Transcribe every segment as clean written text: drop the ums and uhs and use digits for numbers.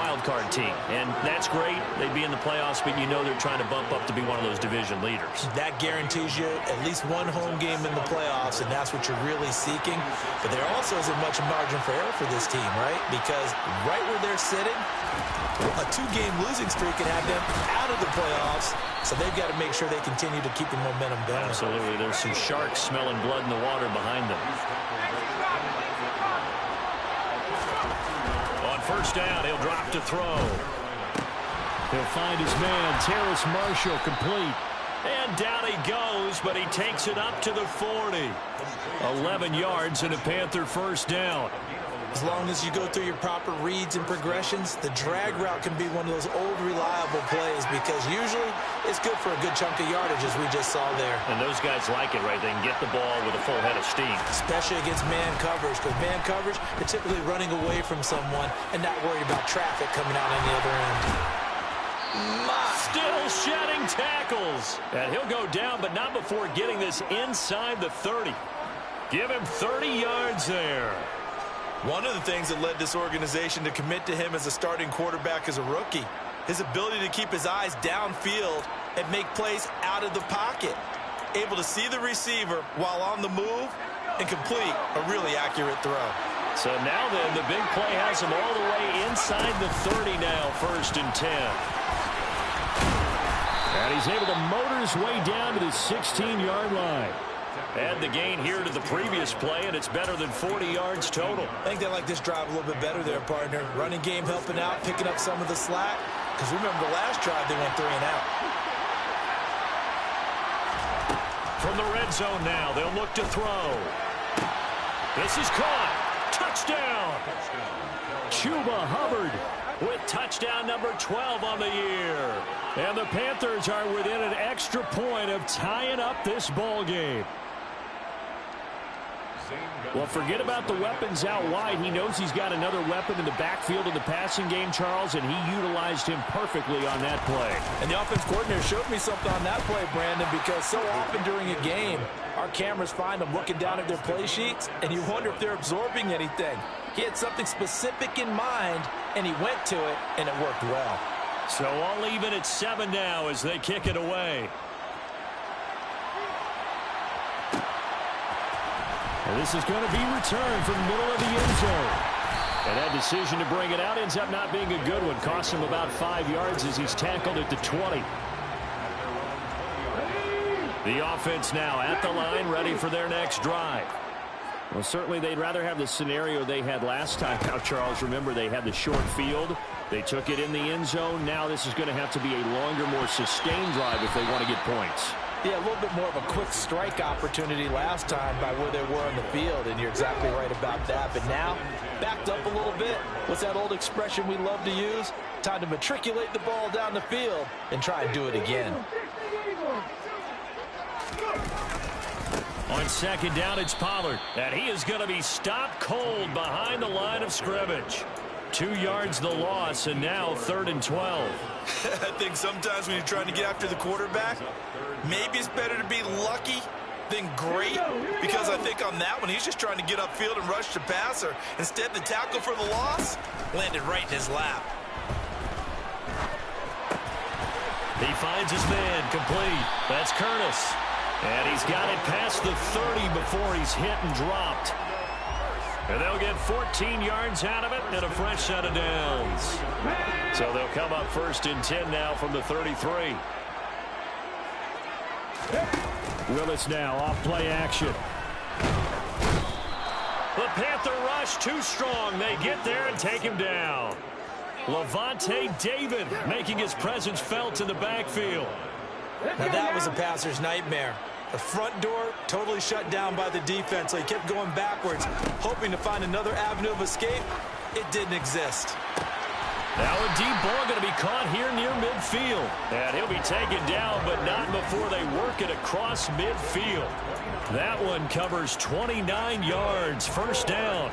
wild card team, and that's great. They'd be in the playoffs, but you know they're trying to bump up to be one of those division leaders. That guarantees you at least one home game in the playoffs, and that's what you're really seeking. But there also isn't much margin for error for this team, right? Because right where they're sitting, a two-game losing streak can have them out of the playoffs, so they've got to make sure they continue to keep the momentum going. Absolutely. There's some sharks smelling blood in the water behind them. On first down, he'll drop to throw. He'll find his man, Terrace Marshall, complete. And down he goes, but he takes it up to the 40. 11 yards and a Panther first down. As long as you go through your proper reads and progressions, the drag route can be one of those old reliable plays because usually it's good for a good chunk of yardage, as we just saw there. And those guys like it, right? They can get the ball with a full head of steam. Especially against man coverage, because man coverage, they're typically running away from someone and not worried about traffic coming out on the other end. Still shedding tackles. And he'll go down, but not before getting this inside the 30. Give him 30 yards there. One of the things that led this organization to commit to him as a starting quarterback as a rookie, his ability to keep his eyes downfield and make plays out of the pocket. Able to see the receiver while on the move and complete a really accurate throw. So now then, the big play has him all the way inside the 30 now, 1st and 10. And he's able to motor his way down to the 16-yard line. Add the gain here to the previous play, and it's better than 40 yards total. I think they like this drive a little bit better there, partner. Running game helping out, picking up some of the slack. Because remember the last drive, they went 3 and out. From the red zone now, they'll look to throw. This is caught. Touchdown. Chuba Hubbard with touchdown number 12 on the year. And the Panthers are within an extra point of tying up this ball game. Well, forget about the weapons out wide. He knows he's got another weapon in the backfield of the passing game, Charles, and he utilized him perfectly on that play. And the offense coordinator showed me something on that play, Brandon, because so often during a game, our cameras find them looking down at their play sheets, and you wonder if they're absorbing anything. He had something specific in mind, and he went to it, and it worked well. So all even at 7 now as they kick it away. And this is going to be returned from the middle of the end zone. And that decision to bring it out ends up not being a good one. Costs him about 5 yards as he's tackled at the 20. The offense now at the line, ready for their next drive. Well, certainly they'd rather have the scenario they had last time out, Charles. Remember, they had the short field. They took it in the end zone. Now this is going to have to be a longer, more sustained drive if they want to get points. Yeah, a little bit more of a quick strike opportunity last time by where they were on the field, and you're exactly right about that. But now, backed up a little bit. What's that old expression we love to use? Time to matriculate the ball down the field and try and do it again. On 2nd down, it's Pollard. And he is going to be stopped cold behind the line of scrimmage. 2 yards the loss, and now 3rd and 12. I think sometimes when you're trying to get after the quarterback, maybe it's better to be lucky than great, because I think on that one, he's just trying to get upfield and rush the passer. Instead, the tackle for the loss landed right in his lap. He finds his man complete. That's Curtis. And he's got it past the 30 before he's hit and dropped. And they'll get 14 yards out of it and a fresh set of downs. So they'll come up 1st and 10 now from the 33. Willis now off play action. The Panther rush too strong. They get there and take him down. Levante David making his presence felt in the backfield. Now that was a passer's nightmare. The front door totally shut down by the defense, so he kept going backwards, hoping to find another avenue of escape. It didn't exist. Now a deep ball going to be caught here near midfield. And he'll be taken down, but not before they work it across midfield. That one covers 29 yards. 1st down.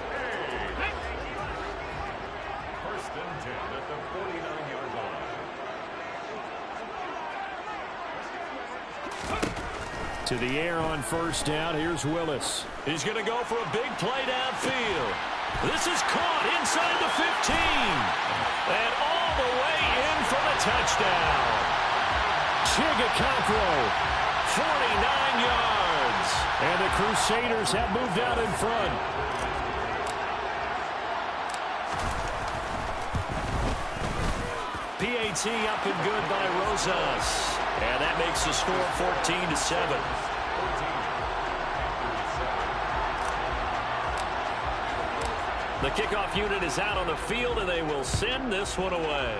To the air on 1st down. Here's Willis. He's going to go for a big play downfield. This is caught inside the 15. And touchdown. Chigakakro, 49 yards. And the Crusaders have moved out in front. PAT up and good by Rosas. And that makes the score 14-7. The kickoff unit is out on the field, and they will send this one away.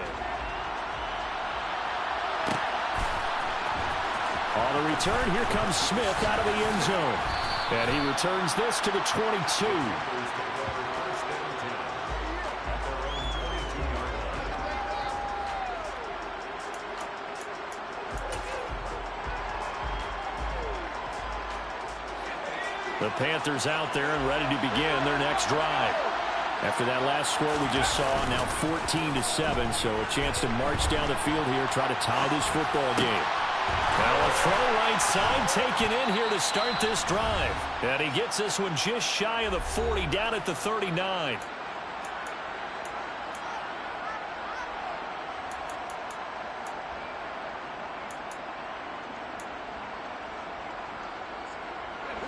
On the return, here comes Smith out of the end zone. And he returns this to the 22. The Panthers out there and ready to begin their next drive. After that last score we just saw, now 14-7, so a chance to march down the field here, try to tie this football game. Now a throw right side taken in here to start this drive. And he gets this one just shy of the 40, down at the 39.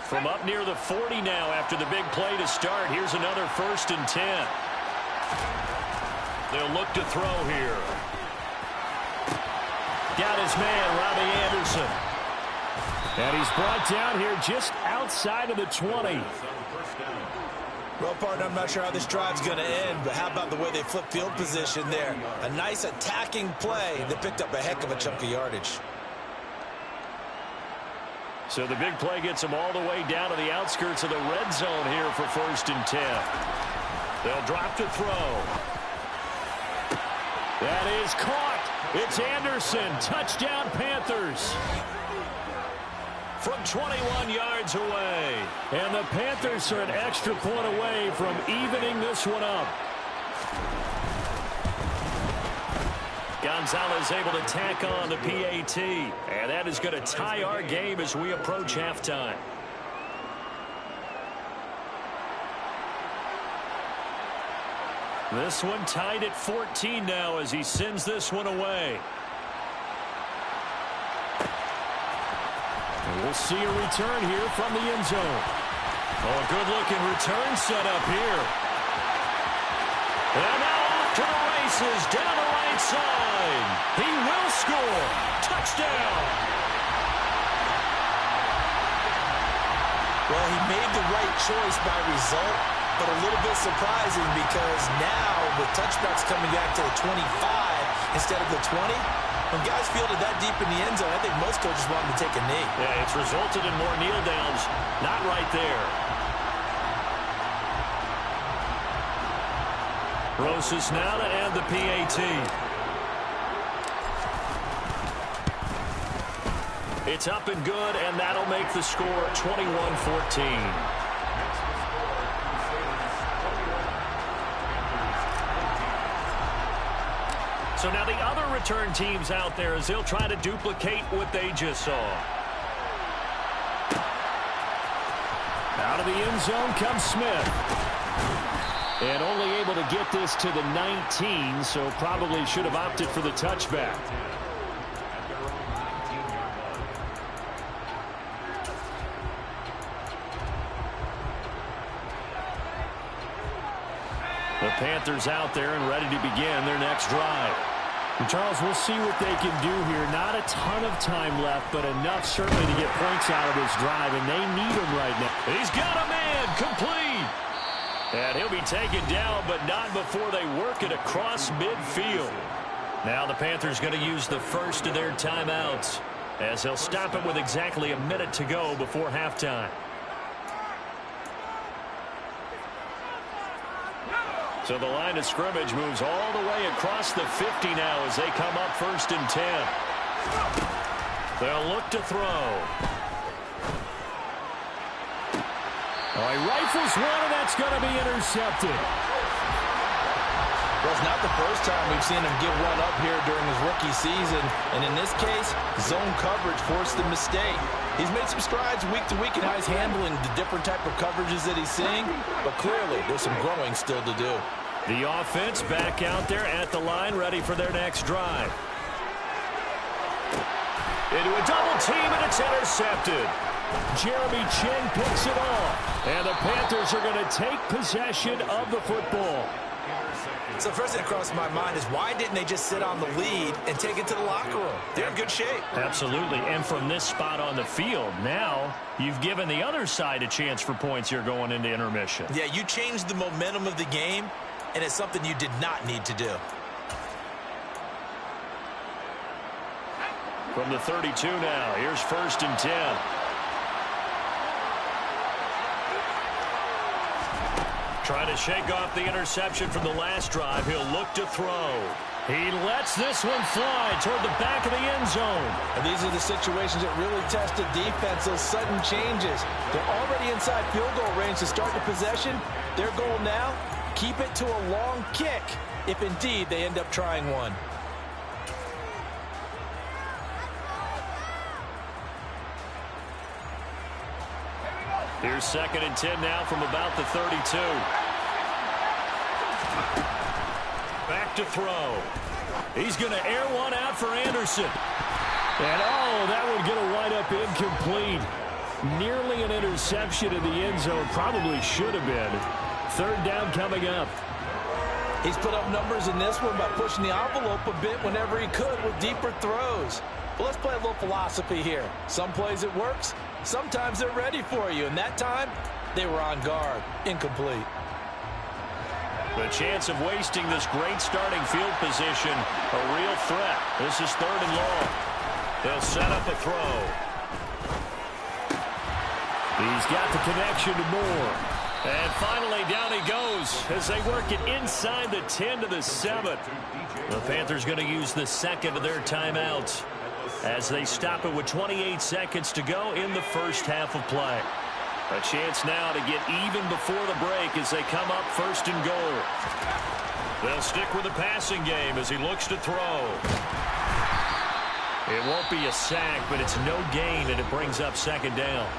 From up near the 40 now after the big play to start. Here's another 1st and 10. They'll look to throw here. Got his man, Robbie Anderson. And he's brought down here just outside of the 20. Well, partner, I'm not sure how this drive's going to end, but how about the way they flip field position there? A nice attacking play. They picked up a heck of a chunk of yardage. So the big play gets them all the way down to the outskirts of the red zone here for 1st and 10. They'll drop to throw. That is caught. It's Anderson. Touchdown, Panthers. From 21 yards away. And the Panthers are an extra point away from evening this one up. Gonzalez able to tack on the PAT. And that is going to tie our game as we approach halftime. This one tied at 14 now as he sends this one away. And we'll see a return here from the end zone. Oh, a good-looking return set up here. And now off to the races down the right side. He will score. Touchdown. Well, he made the right choice by result, but a little bit surprising because now with touchbacks coming back to the 25 instead of the 20, when guys fielded that deep in the end zone, I think most coaches want them to take a knee. Yeah, it's resulted in more kneel downs. Not right there. Rosas now to add the PAT. It's up and good, and that'll make the score 21-14. So now the other return teams out there as they'll try to duplicate what they just saw. Out of the end zone comes Smith. And only able to get this to the 19, so probably should have opted for the touchback. The Panthers out there and ready to begin their next drive. And Charles, we'll see what they can do here. Not a ton of time left, but enough certainly to get points out of this drive, and they need him right now. He's got a man, complete. And he'll be taken down, but not before they work it across midfield. Now the Panthers going to use the first of their timeouts as they'll stop it with exactly a minute to go before halftime. So the line of scrimmage moves all the way across the 50 now as they come up 1st and 10. They'll look to throw. Oh, he rifles one, and that's going to be intercepted. Well, it's not the first time we've seen him give one up here during his rookie season. And in this case, zone coverage forced the mistake. He's made some strides week to week in how he's handling the different type of coverages that he's seeing. But clearly, there's some growing still to do. The offense back out there at the line, ready for their next drive. Into a double team, and it's intercepted. Jeremy Chin picks it off. And the Panthers are going to take possession of the football. So first thing that crossed my mind is why didn't they just sit on the lead and take it to the locker room? They're in good shape. Absolutely. And from this spot on the field, now you've given the other side a chance for points here going into intermission. Yeah, you changed the momentum of the game, and it's something you did not need to do. From the 32 now, here's 1st and 10. Trying to shake off the interception from the last drive. He'll look to throw. He lets this one fly toward the back of the end zone. And these are the situations that really test the defense, those sudden changes. They're already inside field goal range to start the possession. Their goal now, keep it to a long kick, if indeed they end up trying one. Here's 2nd and 10 now from about the 32. Back to throw. He's going to air one out for Anderson. And, oh, that would get a wind up incomplete. Nearly an interception in the end zone. Probably should have been. 3rd down coming up. He's put up numbers in this one by pushing the envelope a bit whenever he could with deeper throws. But let's play a little philosophy here. Some plays it works. Sometimes they're ready for you. And that time, they were on guard. Incomplete. The chance of wasting this great starting field position, a real threat. This is 3rd and long. They'll set up a throw. He's got the connection to Moore. And finally, down he goes as they work it inside the 10 to the 7. The Panthers going to use the 2nd of their timeouts as they stop it with 28 seconds to go in the first half of play. A chance now to get even before the break as they come up 1st and goal. They'll stick with the passing game as he looks to throw. It won't be a sack, but it's no gain, and it brings up 2nd down.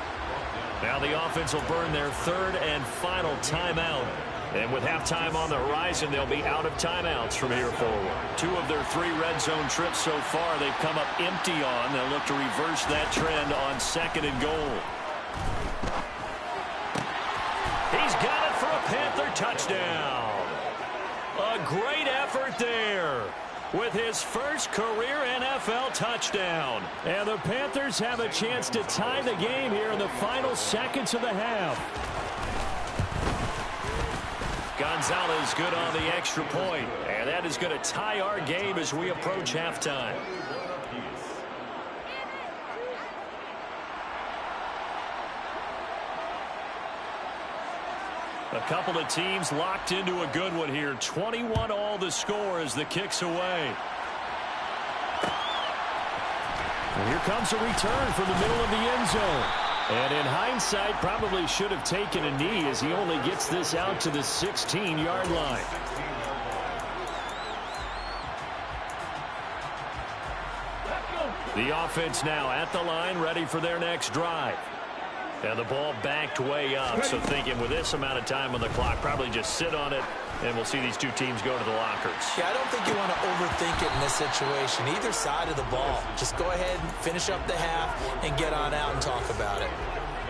Now the offense will burn their 3rd and final timeout. And with halftime on the horizon, they'll be out of timeouts from here forward. 2 of their 3 red zone trips so far they've come up empty on. They'll look to reverse that trend on 2nd and goal. He's got it for a Panther touchdown. A great effort there with his first career NFL touchdown. And the Panthers have a chance to tie the game here in the final seconds of the half. Gonzalez good on the extra point, and that is going to tie our game as we approach halftime. A couple of teams locked into a good one here. 21 all the score as the kick's away. And here comes a return from the middle of the end zone. And in hindsight, probably should have taken a knee as he only gets this out to the 16-yard line. The offense now at the line, ready for their next drive. And the ball backed way up, so thinking with this amount of time on the clock, probably just sit on it, and we'll see these 2 teams go to the lockers. Yeah, I don't think you want to overthink it in this situation. Either side of the ball. Just go ahead and finish up the half and get on out and talk about it.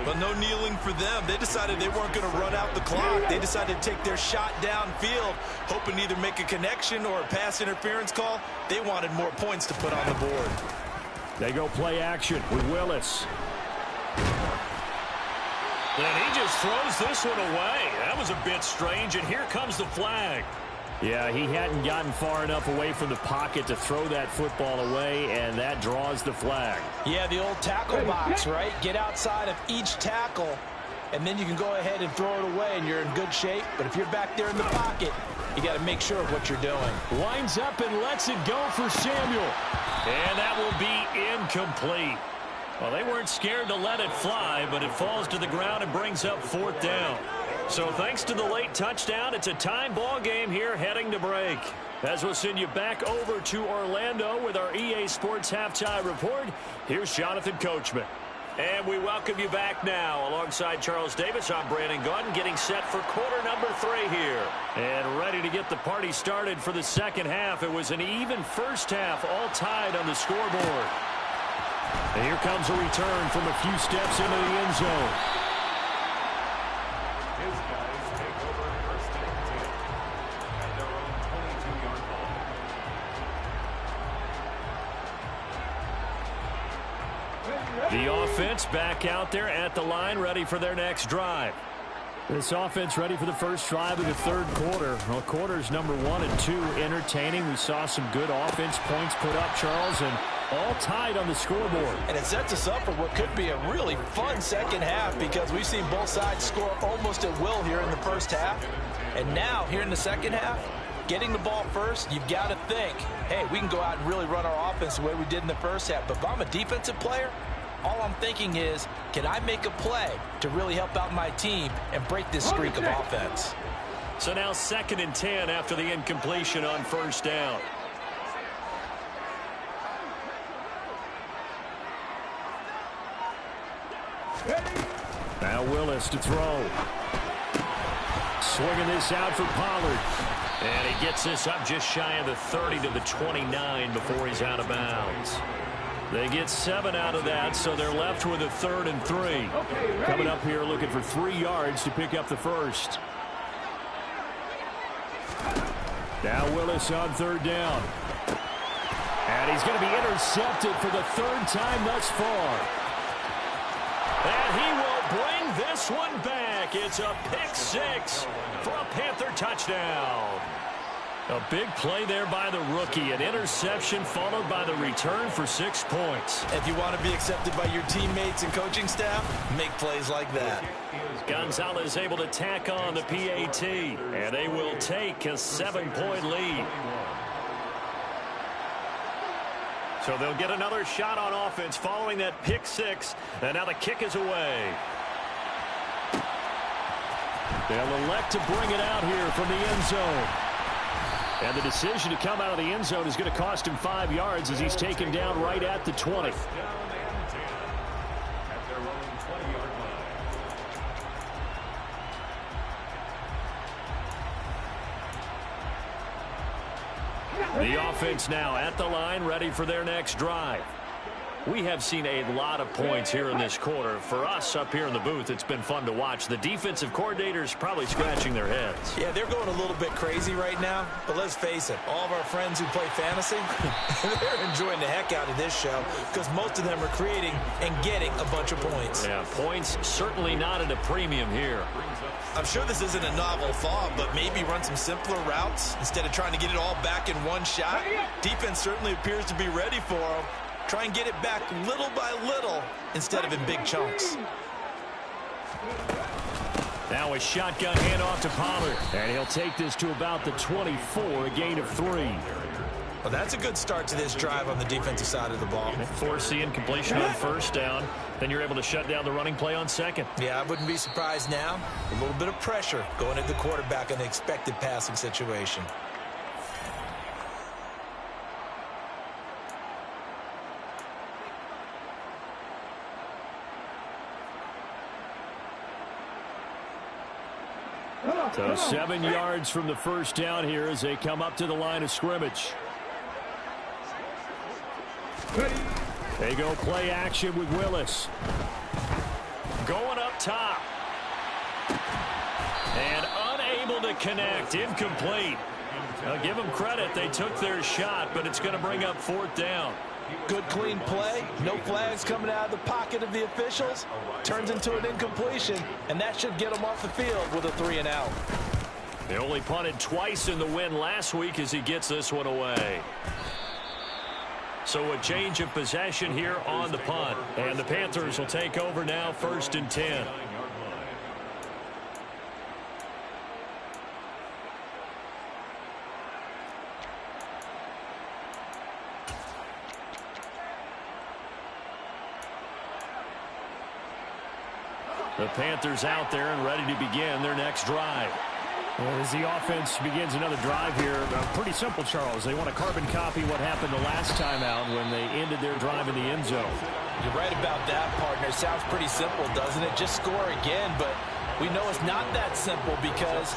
But no kneeling for them. They decided they weren't going to run out the clock. They decided to take their shot downfield, hoping to either make a connection or a pass interference call. They wanted more points to put on the board. They go play action with Willis. And he just throws this one away. That was a bit strange, and here comes the flag. Yeah, he hadn't gotten far enough away from the pocket to throw that football away, and that draws the flag. Yeah, the old tackle box, right? Get outside of each tackle, and then you can go ahead and throw it away, and you're in good shape. But if you're back there in the pocket, you got to make sure of what you're doing. Winds up and lets it go for Samuel. And that will be incomplete. Well, they weren't scared to let it fly, but it falls to the ground and brings up 4th down. So thanks to the late touchdown, it's a time ball game here heading to break. As we'll send you back over to Orlando with our EA Sports Halftime Report, here's Jonathan Coachman. And we welcome you back now. Alongside Charles Davis, I'm Brandon Gaudin, getting set for quarter number 3 here. And ready to get the party started for the second half. It was an even first half, all tied on the scoreboard. And here comes a return from a few steps into the end zone. His guys take over first and 10 at their own 22-yard line. The offense back out there at the line, ready for their next drive. This offense ready for the first drive of the third quarter. Well, quarters number 1 and 2 entertaining. We saw some good offense points put up, Charles, and all tied on the scoreboard. And it sets us up for what could be a really fun second half because we've seen both sides score almost at will here in the first half. And now, here in the second half, getting the ball first, you've got to think, hey, we can go out and really run our offense the way we did in the first half. But if I'm a defensive player, all I'm thinking is, can I make a play to really help out my team and break this streak of offense? So now 2nd and 10 after the incompletion on first down. Now Willis to throw. Swinging this out for Pollard. And he gets this up just shy of the 30 to the 29 before he's out of bounds. They get 7 out of that, so they're left with a 3rd and 3. Coming up here looking for 3 yards to pick up the first. Now Willis on 3rd down. And he's going to be intercepted for the 3rd time thus far. And he will bring this one back. It's a pick 6 for a Panther touchdown. A big play there by the rookie. An interception followed by the return for 6 points. If you want to be accepted by your teammates and coaching staff, make plays like that. Gonzalez able to tack on the PAT, and they will take a 7-point lead. So they'll get another shot on offense following that pick 6, and now the kick is away. They'll elect to bring it out here from the end zone. And the decision to come out of the end zone is going to cost him 5 yards as he's taken down right at the 20. At their own 20-yard line. The offense now at the line, ready for their next drive. We have seen a lot of points here in this quarter. For us up here in the booth, it's been fun to watch. The defensive coordinators probably scratching their heads. Yeah, they're going a little bit crazy right now, but let's face it, all of our friends who play fantasy, they're enjoying the heck out of this show because most of them are creating and getting a bunch of points. Yeah, points certainly not at a premium here. I'm sure this isn't a novel thought, but maybe run some simpler routes instead of trying to get it all back in one shot. Defense certainly appears to be ready for them. Try and get it back little by little instead of in big chunks. Now a shotgun handoff to Pollard. And he'll take this to about the 24, a gain of 3. Well, that's a good start to this drive on the defensive side of the ball. Force the incompletion on first down. Then you're able to shut down the running play on 2nd. Yeah, I wouldn't be surprised now. A little bit of pressure going at the quarterback in the expected passing situation. So 7 yards from the first down here as they come up to the line of scrimmage. They go play action with Willis. Going up top. And unable to connect. Incomplete. I'll give them credit. They took their shot, but it's going to bring up 4th down. Good, clean play. No flags coming out of the pocket of the officials. Turns into an incompletion, and that should get them off the field with a 3-and-out. They only punted twice in the win last week as he gets this one away. So a change of possession here on the punt. And the Panthers will take over now, 1st and 10. The Panthers out there and ready to begin their next drive. As the offense begins another drive here, pretty simple, Charles. They want to carbon copy what happened the last time out when they ended their drive in the end zone. You're right about that, partner. Sounds pretty simple, doesn't it? Just score again, but we know it's not that simple because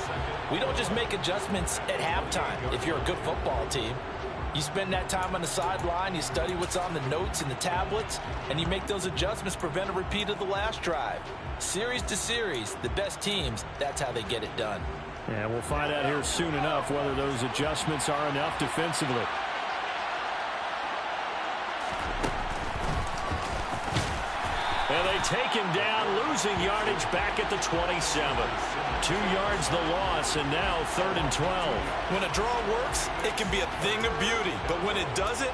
we don't just make adjustments at halftime if you're a good football team. You spend that time on the sideline, you study what's on the notes and the tablets, and you make those adjustments, prevent a repeat of the last drive. Series to series, the best teams, that's how they get it done. And we'll find out here soon enough whether those adjustments are enough defensively. And they take him down, losing yardage back at the 27. 2 yards the loss, and now 3rd and 12. When a draw works, it can be a thing of beauty. But when it doesn't,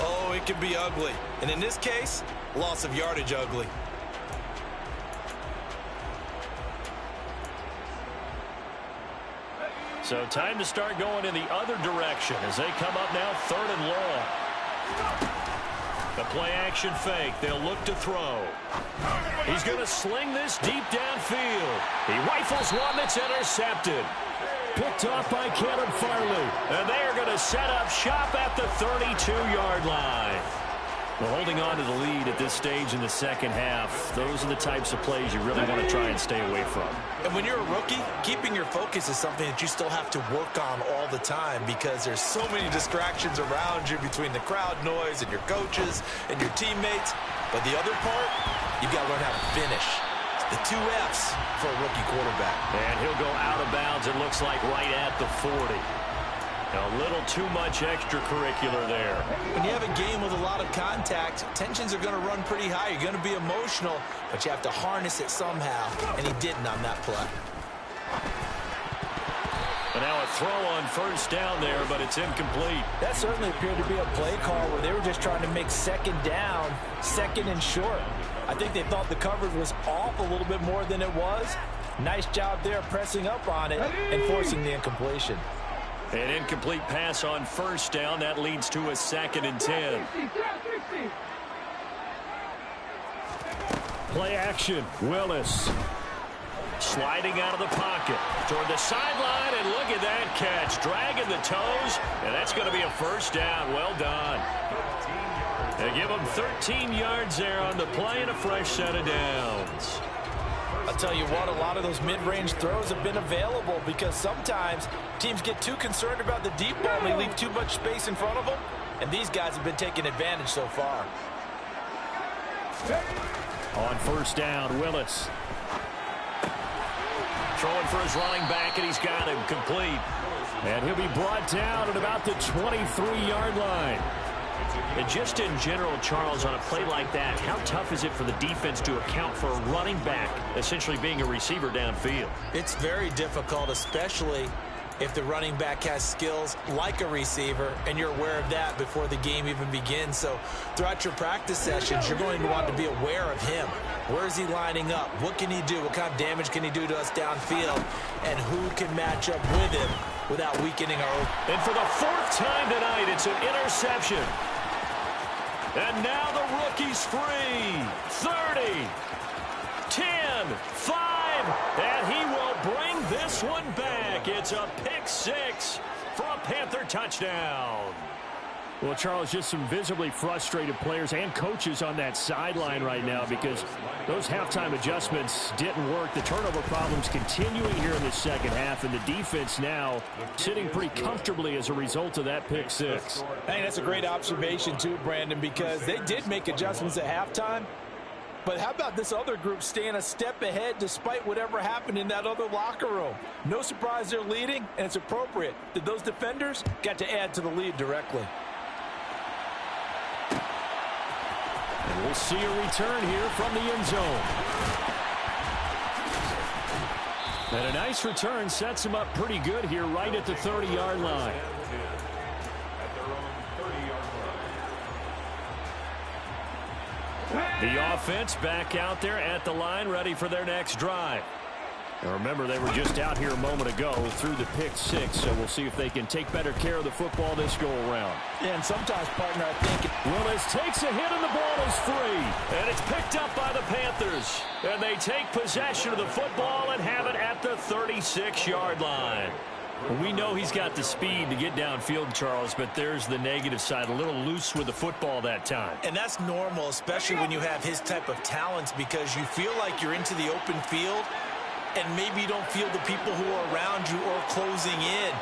oh, it can be ugly. And in this case, loss of yardage ugly. So time to start going in the other direction as they come up now 3rd and long. The play action fake. They'll look to throw. He's going to sling this deep downfield. He rifles one that's intercepted. Picked off by Caleb Farley. And they are going to set up shop at the 32-yard line. Well, holding on to the lead at this stage in the second half, those are the types of plays you really want to try and stay away from. And when you're a rookie, keeping your focus is something that you still have to work on all the time because there's so many distractions around you between the crowd noise and your coaches and your teammates. But the other part, you've got to learn how to finish. The 2 F's for a rookie quarterback. And he'll go out of bounds, it looks like, right at the 40. A little too much extracurricular there. When you have a game with a lot of contact, tensions are going to run pretty high. You're going to be emotional, but you have to harness it somehow, and he didn't on that play. And now a throw on 1st down there, but it's incomplete. That certainly appeared to be a play call where they were just trying to make 2nd down, 2nd and short. I think they thought the coverage was off a little bit more than it was. Nice job there pressing up on it and forcing the incompletion. An incomplete pass on 1st down. That leads to a 2nd and 10. Play action. Willis. Sliding out of the pocket. Toward the sideline, and look at that catch. Dragging the toes, and that's going to be a 1st down. Well done. They give him 13 yards there on the play and a fresh set of downs. I'll tell you what, a lot of those mid-range throws have been available because sometimes teams get too concerned about the deep ball. They leave too much space in front of them, and these guys have been taking advantage so far. On 1st down, Willis. Throwing for his running back, and he's got him complete. And he'll be brought down at about the 23-yard line. And just in general, Charles, on a play like that, how tough is it for the defense to account for a running back essentially being a receiver downfield? It's very difficult, especially if the running back has skills like a receiver, and you're aware of that before the game even begins. So throughout your practice sessions, you're going to want to be aware of him. Where is he lining up? What can he do? What kind of damage can he do to us downfield? And who can match up with him without weakening our... And for the 4th time tonight, it's an interception. And now the rookie's free. 30, 10, 5, and he will bring this one back. It's a pick 6 for a Panther touchdown. Well, Charles, just some visibly frustrated players and coaches on that sideline right now because those halftime adjustments didn't work. The turnover problems continuing here in the second half, and the defense now sitting pretty comfortably as a result of that pick 6. I think that's a great observation too, Brandon, because they did make adjustments at halftime. But how about this other group staying a step ahead despite whatever happened in that other locker room? No surprise they're leading, and it's appropriate that those defenders got to add to the lead directly. And we'll see a return here from the end zone. And a nice return sets him up pretty good here right at the 30-yard line. The offense back out there at the line, ready for their next drive. Now remember, they were just out here a moment ago through the pick six, so we'll see if they can take better care of the football this go-around. Yeah, and sometimes, partner, I think... Willis takes a hit and the ball is free. And it's picked up by the Panthers. And they take possession of the football and have it at the 36-yard line. We know he's got the speed to get downfield, Charles, but there's the negative side. A little loose with the football that time. And that's normal, especially when you have his type of talents, because you feel like you're into the open field and maybe you don't feel the people who are around you or closing in.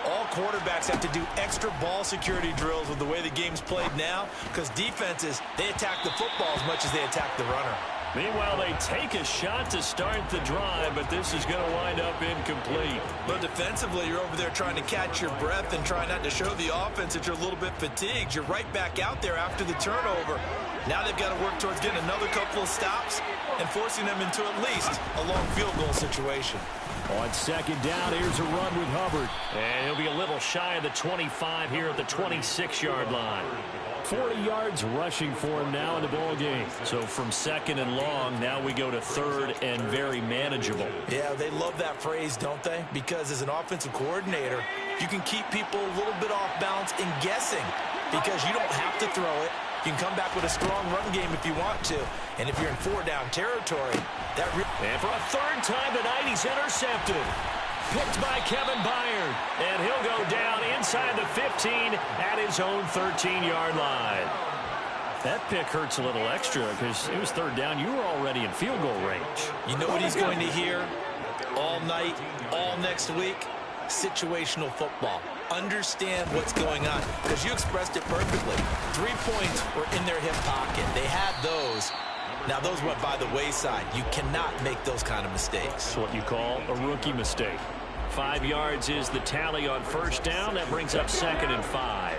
All quarterbacks have to do extra ball security drills with the way the game's played now, because defenses, they attack the football as much as they attack the runner. Meanwhile, they take a shot to start the drive, but this is going to wind up incomplete. But defensively, you're over there trying to catch your breath and try not to show the offense that you're a little bit fatigued. You're right back out there after the turnover. Now they've got to work towards getting another couple of stops and forcing them into at least a long field goal situation. On second down, here's a run with Hubbard. And he'll be a little shy of the 25 here at the 26-yard line. 40 yards rushing for him now in the ball game. So from second and long, now we go to third and very manageable. Yeah, they love that phrase, don't they? Because as an offensive coordinator, you can keep people a little bit off balance and guessing, because you don't have to throw it. You can come back with a strong run game if you want to. And if you're in four-down territory, that and for a third time tonight, he's intercepted. Picked by Kevin Byard. And he'll go down inside the 15 at his own 13-yard line. That pick hurts a little extra because it was third down. You were already in field goal range. You know what he's going to hear all night, all next week? Situational football. Understand what's going on, because you expressed it perfectly. 3 points were in their hip pocket. They had those. Now, those went by the wayside. You cannot make those kind of mistakes. It's what you call a rookie mistake. 5 yards is the tally on first down. That brings up second and 5.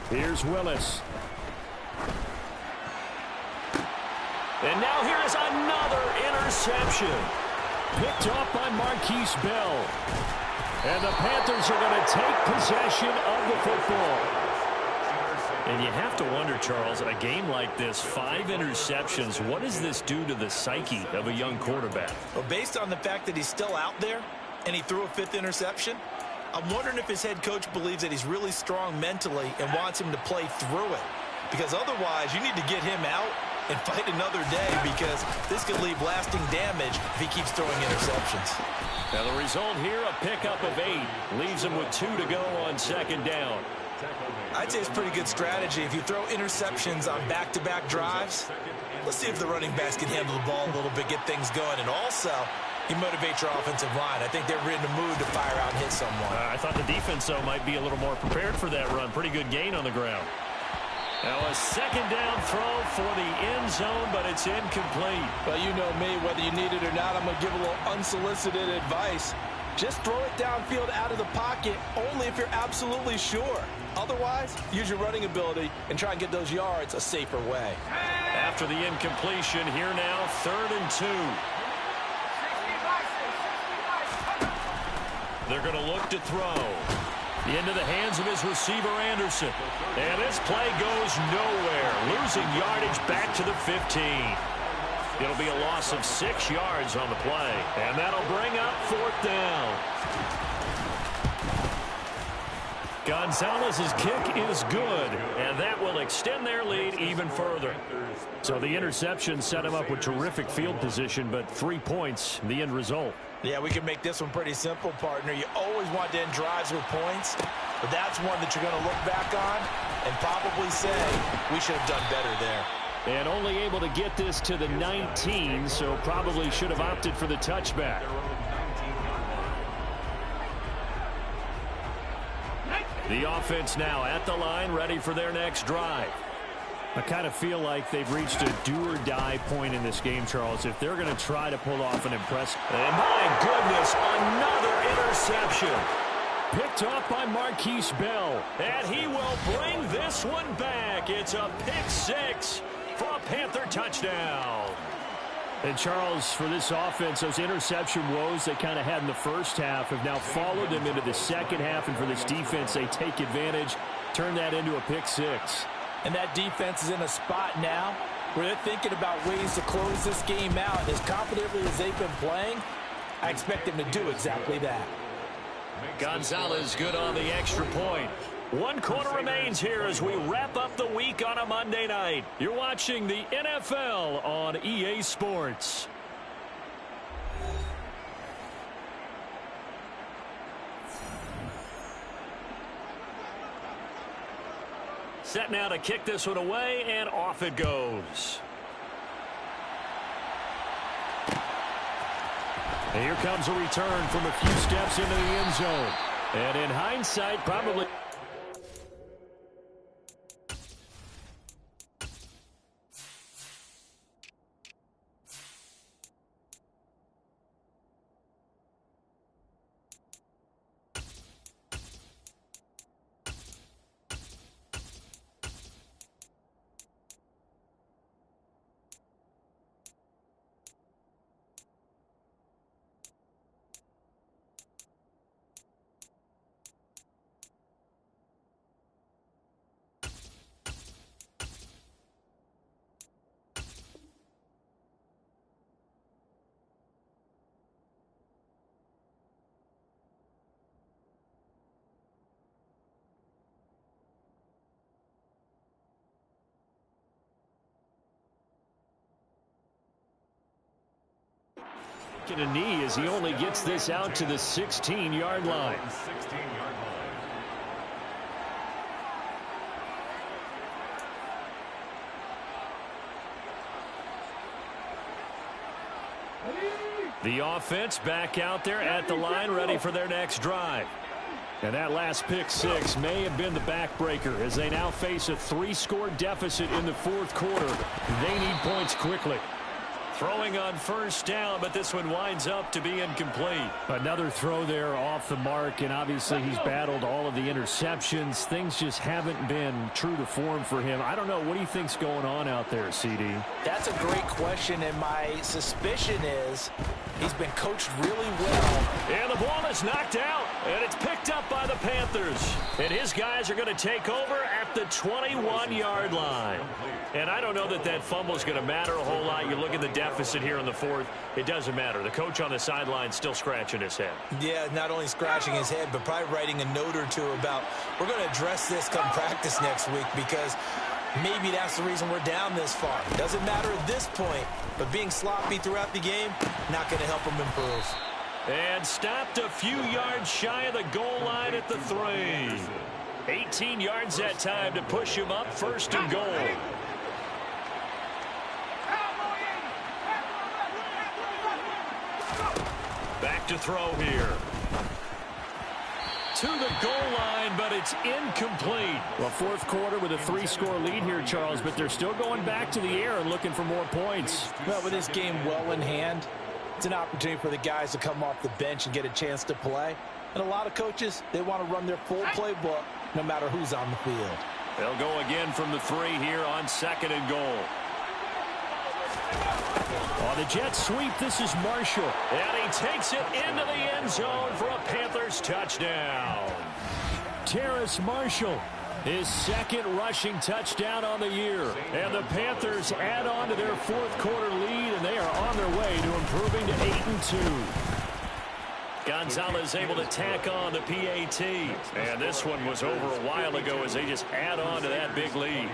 Here's Willis. And now here's another interception. Picked off by Marquise Bell. And the Panthers are going to take possession of the football. And you have to wonder, Charles, a game like this, 5 interceptions, what does this do to the psyche of a young quarterback? Well, based on the fact that he's still out there and he threw a 5th interception, I'm wondering if his head coach believes that he's really strong mentally and wants him to play through it. Because otherwise, you need to get him out and fight another day, because this could leave lasting damage if he keeps throwing interceptions. Now the result here, a pickup of 8. Leaves him with 2 to go on second down. I'd say it's pretty good strategy. If you throw interceptions on back-to-back drives, let's see if the running backs can handle the ball a little bit, get things going. And also, you motivate your offensive line. I think they're in the mood to fire out and hit someone. I thought the defense, though, might be a little more prepared for that run. Pretty good gain on the ground. Now a second down throw for the end zone, but it's incomplete. Well, you know me, whether you need it or not, I'm going to give a little unsolicited advice. Just throw it downfield out of the pocket only if you're absolutely sure. Otherwise, use your running ability and try and get those yards a safer way. After the incompletion, here now, 3rd and 2. They're going to look to throw. Into the hands of his receiver, Anderson. And this play goes nowhere. Losing yardage back to the 15. It'll be a loss of 6 yards on the play. And that'll bring up 4th down. Gonzalez's kick is good, and that will extend their lead even further. So the interception set him up with terrific field position, but 3 points, the end result. Yeah, we can make this one pretty simple, partner. You always want to end drives with points, but that's one that you're going to look back on and probably say, we should have done better there. And only able to get this to the 19, so probably should have opted for the touchback. The offense now at the line, ready for their next drive. I kind of feel like they've reached a do-or-die point in this game, Charles, if they're going to try to pull off an impressive. And my goodness, another interception. Picked off by Marquise Bell. And he will bring this one back. It's a pick 6 for a Panther touchdown. And Charles, for this offense, those interception woes they kind of had in the first half have now followed them into the second half. And for this defense, they take advantage, turn that into a pick six. And that defense is in a spot now where they're thinking about ways to close this game out. And as confidently as they've been playing, I expect them to do exactly that. Gonzalez good on the extra point. 1 quarter remains here as we wrap up the week on a Monday night. You're watching the NFL on EA Sports. Set now to kick this one away, and off it goes. And here comes a return from a few steps into the end zone. And in hindsight, probably... A knee as he only gets this out to the 16-yard line. The offense back out there at the line, ready for their next drive. And that last pick six may have been the backbreaker as they now face a 3-score deficit in the fourth quarter. They need points quickly. Throwing on first down, but this one winds up to be incomplete. Another throw there off the mark, and obviously he's battled all of the interceptions. Things just haven't been true to form for him. I don't know. What do you think's going on out there, CD? That's a great question, and my suspicion is he's been coached really well. And the ball is knocked out, and it's picked up by the Panthers. And his guys are going to take over at the 21-yard line. And I don't know that that fumble is going to matter a whole lot. You look at the deficit here in the fourth, it doesn't matter. The coach on the sideline still scratching his head. Yeah, not only scratching his head, but probably writing a note or two about, we're going to address this come practice next week because maybe that's the reason we're down this far. Doesn't matter at this point, but being sloppy throughout the game, not going to help him improve. And stopped a few yards shy of the goal line at the 3. 18 yards that time to push him up, 1st and goal. Back to throw here. To the goal line, but it's incomplete. Well, fourth quarter with a 3-score lead here, Charles, but they're still going back to the air and looking for more points. Well, with this game well in hand, it's an opportunity for the guys to come off the bench and get a chance to play. And a lot of coaches, they want to run their full playbook no matter who's on the field. They'll go again from the 3 here on 2nd and goal. On the jet sweep, this is Marshall. And he takes it into the end zone for a Panthers touchdown. Terrace Marshall, his 2nd rushing touchdown on the year. And the Panthers add on to their 4th quarter lead, and they are on their way to improving to 8-2. Gonzalez able to tack on the PAT. And this one was over a while ago as they just add on to that big lead.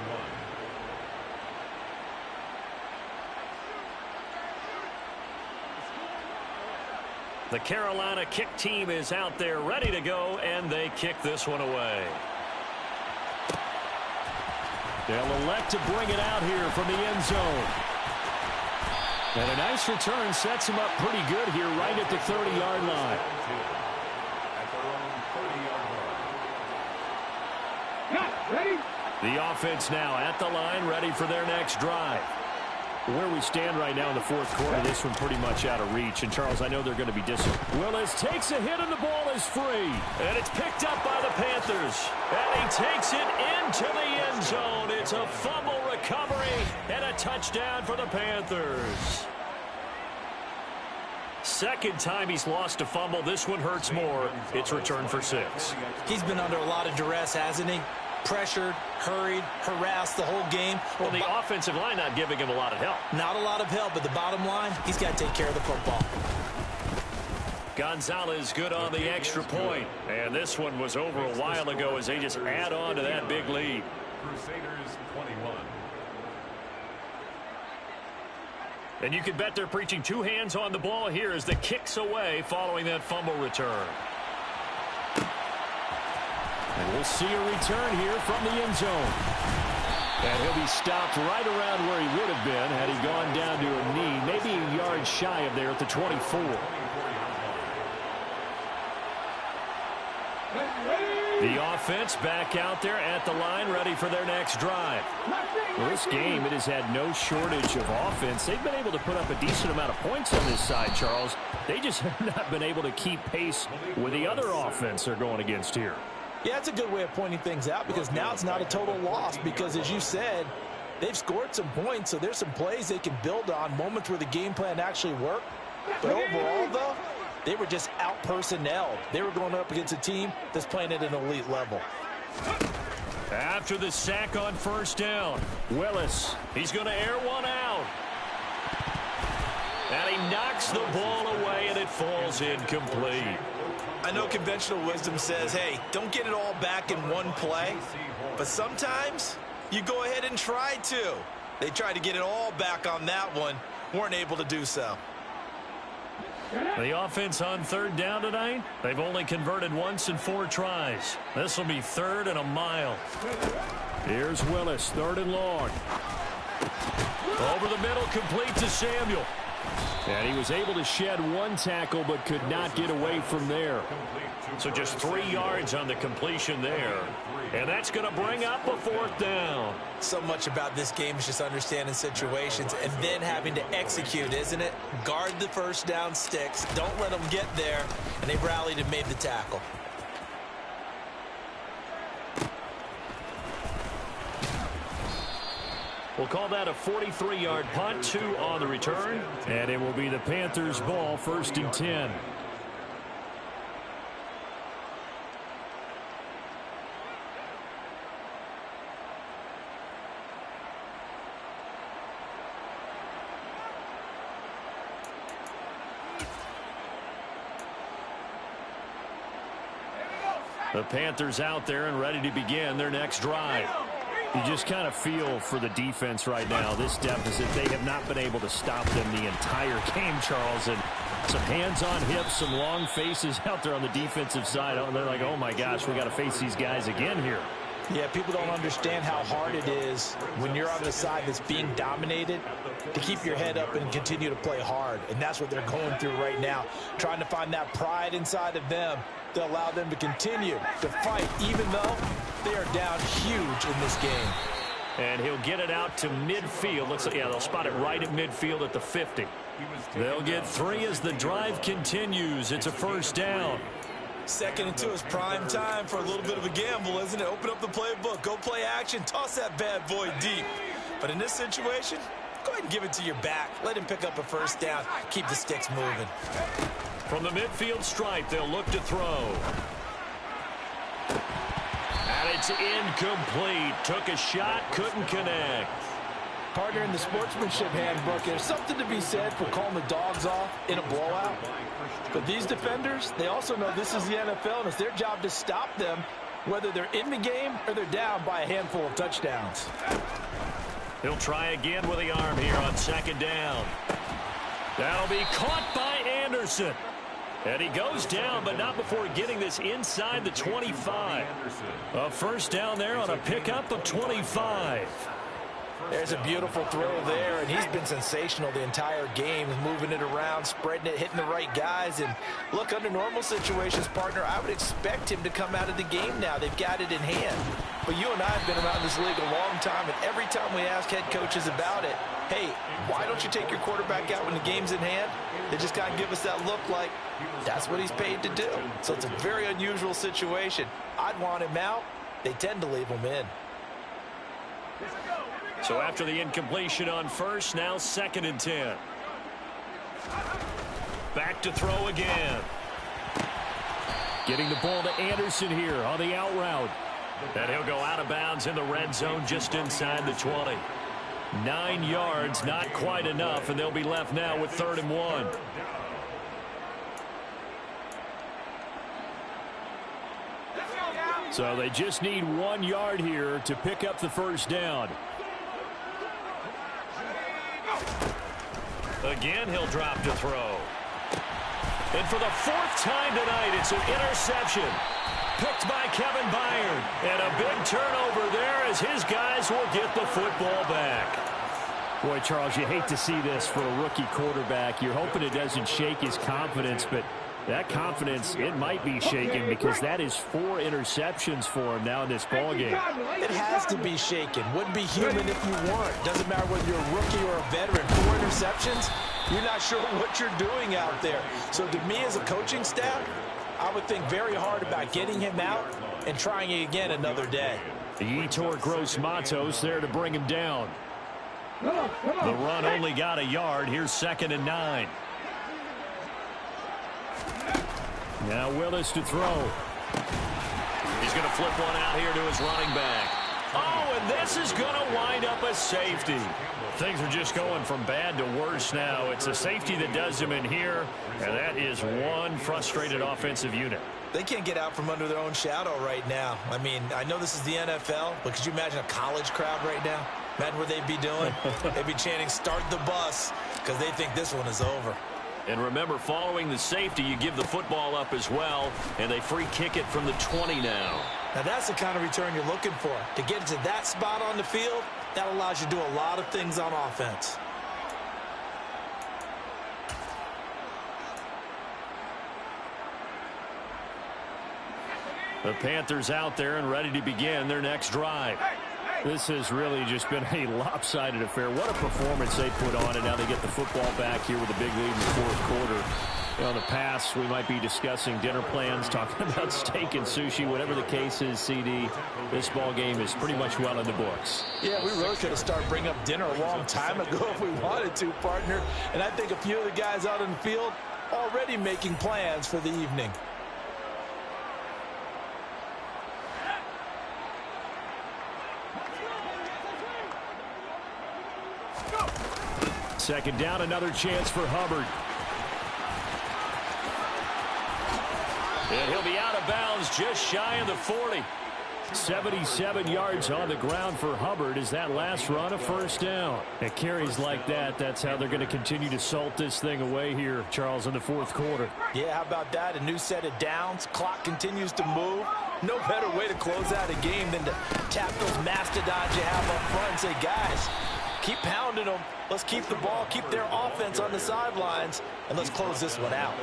The Carolina kick team is out there ready to go, and they kick this one away. They'll elect to bring it out here from the end zone. And a nice return sets him up pretty good here right at the 30-yard line. The offense now at the line, ready for their next drive. Where we stand right now in the fourth quarter, this one pretty much out of reach. And, Charles, I know they're going to be disappointed. Willis takes a hit and the ball is free. And it's picked up by the Panthers. And he takes it into the end zone. It's a fumble recovery and a touchdown for the Panthers. second time he's lost a fumble. This one hurts more. It's returned for 6. He's been under a lot of duress, hasn't he? Pressured, hurried, harassed the whole game. Well, the offensive line not giving him a lot of help. Not a lot of help, but the bottom line, he's got to take care of the football. Gonzalez good on the extra point. And this one was over a while ago as they just add on to that big lead. Crusaders 21. And you can bet they're preaching 2 hands on the ball here as the kick's away following that fumble return. And we'll see a return here from the end zone. And he'll be stopped right around where he would have been had he gone down to a knee, maybe a yard shy of there at the 24. The offense back out there at the line, ready for their next drive. Well, this game, it has had no shortage of offense. They've been able to put up a decent amount of points on this side, Charles. They just have not been able to keep pace with the other offense they're going against here. Yeah, it's a good way of pointing things out because now it's not a total loss because, as you said, they've scored some points, so there's some plays they can build on, moments where the game plan actually worked. But overall, though, they were just out-personnelled. They were going up against a team that's playing at an elite level. After the sack on first down, Willis, he's going to air one out. And he knocks the ball away, and it falls incomplete. I know conventional wisdom says, hey, don't get it all back in one play. But sometimes you go ahead and try to. They tried to get it all back on that one, weren't able to do so. The offense on third down tonight, they've only converted once in 4 tries. This will be 3rd and a mile. Here's Willis, 3rd and long. Over the middle, complete to Samuel. And he was able to shed 1 tackle but could not get away from there. So just 3 yards on the completion there. And that's going to bring up a 4th down. So much about this game is just understanding situations and then having to execute, isn't it? Guard the first down sticks. Don't let them get there. And they rallied and made the tackle. We'll call that a 43-yard punt, 2 on the return. And it will be the Panthers' ball, 1st and 10. The Panthers out there and ready to begin their next drive. You just kind of feel for the defense right now, this deficit. They have not been able to stop them the entire game, Charles. And some hands on hips, some long faces out there on the defensive side. They're like, oh, my gosh, we got to face these guys again here. Yeah, people don't understand how hard it is when you're on the side that's being dominated to keep your head up and continue to play hard. And that's what they're going through right now, trying to find that pride inside of them to allow them to continue to fight, even though they are down huge in this game. And he'll get it out to midfield. Looks like, yeah, they'll spot it right at midfield at the 50. They'll get 3 as the drive continues. It's a 1st down. 2nd and 2 is prime time for a little bit of a gamble, isn't it? Open up the playbook, go play action, toss that bad boy deep. But in this situation, go ahead and give it to your back. Let him pick up a 1st down. Keep the sticks moving. From the midfield stripe, they'll look to throw. And it's incomplete. Took a shot, couldn't connect. Partner, in the sportsmanship handbook, there's something to be said for calling the dogs off in a blowout. But these defenders, they also know this is the NFL, and it's their job to stop them, whether they're in the game or they're down by a handful of touchdowns. He'll try again with the arm here on 2nd down. That'll be caught by Anderson. And he goes down, but not before getting this inside the 25. A 1st down there on a pickup of 25. There's a beautiful throw there, and he's been sensational the entire game, moving it around, spreading it, hitting the right guys. And look, under normal situations, partner, I would expect him to come out of the game now. They've got it in hand. But you and I have been around this league a long time, and every time we ask head coaches about it, hey, why don't you take your quarterback out when the game's in hand? They just kind of give us that look like that's what he's paid to do. So it's a very unusual situation. I'd want him out. They tend to leave him in. So after the incompletion on 1st, now 2nd and 10. Back to throw again. Getting the ball to Anderson here on the out route. And he'll go out of bounds in the red zone just inside the 20. 9 yards, not quite enough, and they'll be left now with 3rd and 1. So they just need 1 yard here to pick up the first down. Again, he'll drop to throw. And for the 4th time tonight, it's an interception. Picked by Kevin Byard. And a big turnover there as his guys will get the football back. Boy, Charles, you hate to see this for a rookie quarterback. You're hoping it doesn't shake his confidence, but that confidence, it might be shaken because that is 4 interceptions for him now in this ballgame. It has to be shaken. Wouldn't be human if you weren't. Doesn't matter whether you're a rookie or a veteran. 4 interceptions, you're not sure what you're doing out there. So to me as a coaching staff, I would think very hard about getting him out and trying it again another day. The Yetur Gross-Matos there to bring him down. The run only got a yard. Here's 2nd and 9. Now Willis to throw. He's going to flip one out here to his running back. Oh, and this is going to wind up a safety. Things are just going from bad to worse now. It's a safety that does him in here, and that is one frustrated offensive unit. They can't get out from under their own shadow right now. I mean, I know this is the NFL, but could you imagine a college crowd right now? Imagine what they'd be doing. They'd be chanting, "Start the bus," because they think this one is over. And remember, following the safety, you give the football up as well, and they free kick it from the 20 now. Now, that's the kind of return you're looking for. To get to that spot on the field, that allows you to do a lot of things on offense. The Panthers out there and ready to begin their next drive. This has really just been a lopsided affair. What a performance they put on, and now they get the football back here with a big lead in the 4th quarter. You know, in the past, we might be discussing dinner plans, talking about steak and sushi, whatever the case is, CD. This ball game is pretty much well in the books. Yeah, we really could have started bringing up dinner a long time ago if we wanted to, partner. And I think a few of the guys out in the field already making plans for the evening. Second down, another chance for Hubbard. And he'll be out of bounds just shy of the 40. 77 yards on the ground for Hubbard. Is that last run a first down? At carries like that, that's how they're going to continue to salt this thing away here, Charles, in the 4th quarter. Yeah, how about that? A new set of downs. Clock continues to move. No better way to close out a game than to tap those mastodons you have up front and say, guys, keep pounding them. Let's keep the ball, keep their offense on the sidelines, and let's close this one out.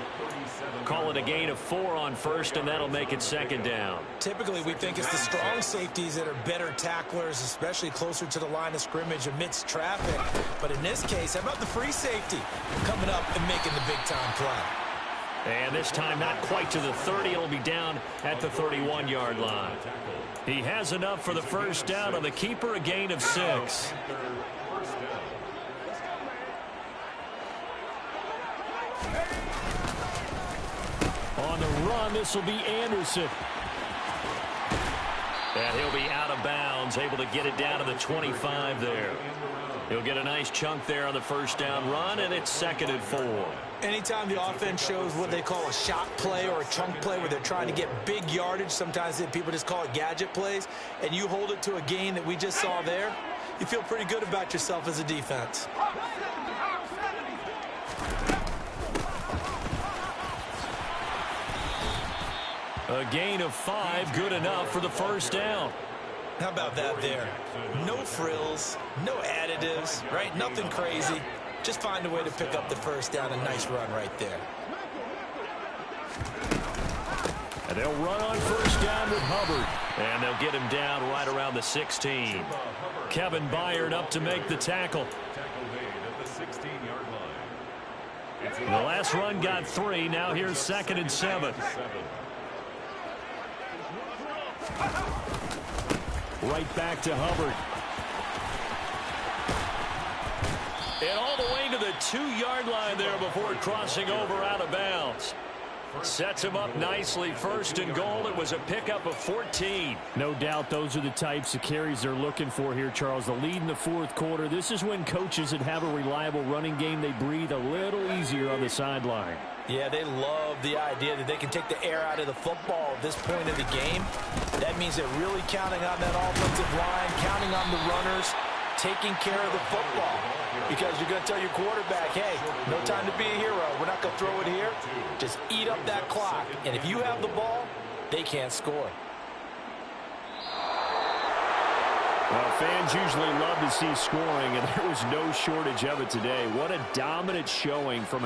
Call it a gain of 4 on first, and that'll make it 2nd down. Typically, we think it's the strong safeties that are better tacklers, especially closer to the line of scrimmage amidst traffic. But in this case, how about the free safety coming up and making the big-time play? And this time not quite to the 30. It'll be down at the 31-yard line. He has enough for the first down on the keeper, a gain of 6. On the run, this will be Anderson. And he'll be out of bounds, able to get it down to the 25 there. He'll get a nice chunk there on the first down run, and it's 2nd and 4. Anytime the offense shows what they call a shot play or a chunk play where they're trying to get big yardage, sometimes people just call it gadget plays, and you hold it to a gain that we just saw there, you feel pretty good about yourself as a defense. A gain of 5, good enough for the first down. How about that there? No frills, no additives, right? Nothing crazy. Just find a way to pick up the first down. A nice run right there. And they'll run on first down with Hubbard. And they'll get him down right around the 16. Kevin Byard up to make the tackle. The last run got 3. Now here's 2nd and 7. Right back to Hubbard. And all the way to the 2-yard line there before crossing over out of bounds. Sets him up nicely. 1st and goal. It was a pickup of 14. No doubt those are the types of carries they're looking for here, Charles. The lead in the 4th quarter. This is when coaches that have a reliable running game, they breathe a little easier on the sideline. Yeah, they love the idea that they can take the air out of the football at this point of the game. That means they're really counting on that offensive line, counting on the runners, taking care of the football. Because you're going to tell your quarterback, hey, no time to be a hero. We're not going to throw it here. Just eat up that clock. And if you have the ball, they can't score. Well, fans usually love to see scoring, and there was no shortage of it today. What a dominant showing from